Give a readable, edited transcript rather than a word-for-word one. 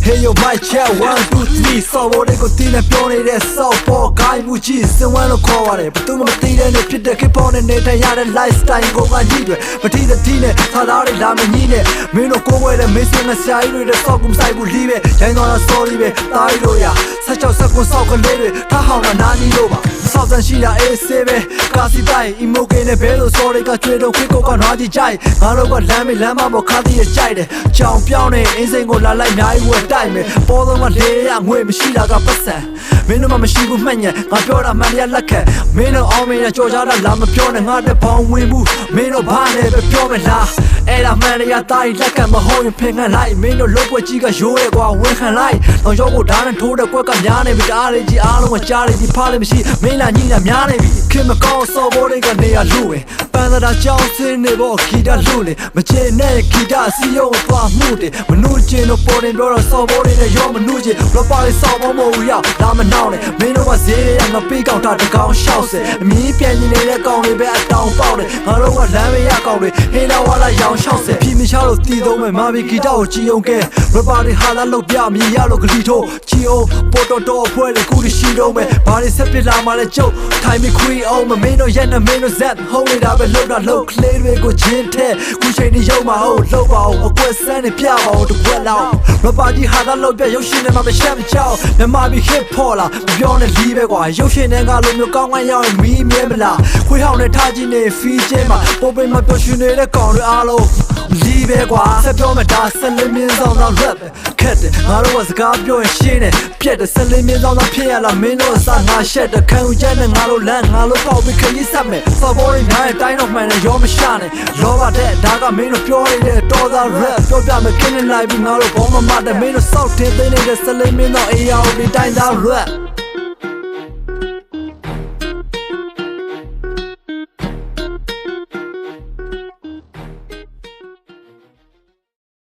Hey yo, my chat 1, 2, 3 So what go tina pione de so po guy muji someone call it but tu ma tina ne phit de keep on ne ta ya de lifestyle ko ga ji de but ti de ti ne tha da de la ma ni ne min no ko we de me sin na sai lu de so kum sai bu li be jain so na sorry be tai lo ya 16 second ဆောက်ကလေးတွေထားဟောင်းတာနာနီလို့ပါစောက်တန်ရှိတာအေးဆေးပဲကာစီတိုင်း emoke နဲ့ဘဲလို့ sorry ကကျွေးတော့ခွေးကောကနွားကြီးကြိုက်ငါတို့ကလမ်းမေးလမ်းမပေါ်ခါတီးရကြိုက်တယ်ကြောင်ပြောင်းနေအင်းစိန်ကိုလာလိုက်အများကြီးဝယ်တိုက်မယ်ပေါ်တော့ကလေရငွေမရှိတာကပတ်စံမင်းတို့မှမရှိဘူးမှတ်ညံငါပြောတာမှန်တရားလက်ခံမင်းတို့အောင်မင်းရကြော်ကြတာလာမပြောနဲ့ငါတဲ့ဘောင်ဝင်ဘူးမင်းတို့ဘာနဲ့ပဲပြောမလားအဲ့ဒါမှန်တရားတိုင်းလက်ခံမဟုတ်ရင်ဖင်ခံလိုက်မင်းတို့လုတ်ွက်ကြီးကရိုးရဲကွာဝင်ခံလိုက်တော့ရောကိုဓာတ်နဲ့ထိုးတဲ့ကွက်ကများနေပြီတအားလေးကြီးအားလုံးကကြားနေပြီဖားလေးမရှိမင်းလာညီလာများနေပြီခင်မကောင်းစော်ဘောတွေကနေရလူဝင်ပန်းသာကြောင်းစင်းနေဖို့ဂီတလူလေမချေနဲ့ဂီတစီယုံသွားမှုတယ်မနှုတ်ချင်းတို့ပေါ်တင်ပြောတော့စော်ဘောတွေနဲ့ရောမနှုတ်ချင်းဘလပါလေးစော်ဘောမဟုတ်ရဒါမနှောင်းနဲ့မင်းတို့ကဈေးရငါပေးကောက်တာတကောင်ရှောက်စဲအမီးပြန်နေနေတဲ့ကောင်တွေပဲအတောင်ပေါက်တယ်ငါတို့ကလမ်းမရကောင်တွေဟင်းလာဝါလာရောင်ရှောက်စဲဖြီမချလို့တီးသုံးမယ်မာဘီဂီတကိုကြည်အောင်ကဲဘလပါလေးဟာလာလို့ပြမြည်ရလို့ဂလီထိုးချီအောင်ပေါ်တော်အဖွဲတွေကူရှိတော့မယ်ဘာတွေဆက်ပြလာမှလဲကျုပ်ထိုင်မီခွေးအောင်မင်းတို့ရက်နဲ့မင်းတို့ဇက်ဟုတ်နေတာပဲလှုပ်တာလှုပ်ကလေးတွေကိုချင်းထဲခုချိန်ဒီရောက်မှာဟုတ်လှုပ်ပါအောင်အကွက်ဆန်းနေပြပါအောင်တကွက်လောက်ရပါကြီးဟာသာလှုပ်ပြရုပ်ရှင်နဲ့မှမရှက်မချောက်မြန်မာပြည် hip hop လာမပြောနဲ့လီးပဲကွာရုပ်ရှင်နဲ့ကလိုမျိုးကောင်းကောင်းရောက်ရင်မီးမြဲမလားခွေးဟောင်းနဲ့ထားကြည့်နေဖီးကျဲမှာပေါ်ပိမပျော်ရွှင်နေတဲ့ကောင်တွေအားလုံးလီးပဲကွာဆက်ပြောမယ်ဒါဆက်လင်းမြင်းဆောင်တော့ rap ခက်တယ်ငါတို့ကစကားပြောရင်ရှင်းတယ်ပြက်တယ်ဆက်လင်းမြင်းဆောင်တော့ဖြစ်ရလားမင်းတို့အစားငါရှက်တယ်ခံယူချက်နဲ့ငါတို့လမ်းငါတို့ပေါက်ပြီးခရီးဆက်မယ်စော်ဘောတွေများတဲ့တိုင်းတော့မှန်တယ်ရောမရှာနဲ့လောဘတဲ့ဒါကမင်းတို့ပြောနေတဲ့တော်သား rap ပြောပြမယ်ခင်းနေလိုက်ပြီးငါတို့ဘောမမတဲ့မင်းတို့စောက်တင်သိနေတဲ့ဆက်လင်းမြင်းတော့အေးအောင်ဒီတိုင်းသား rap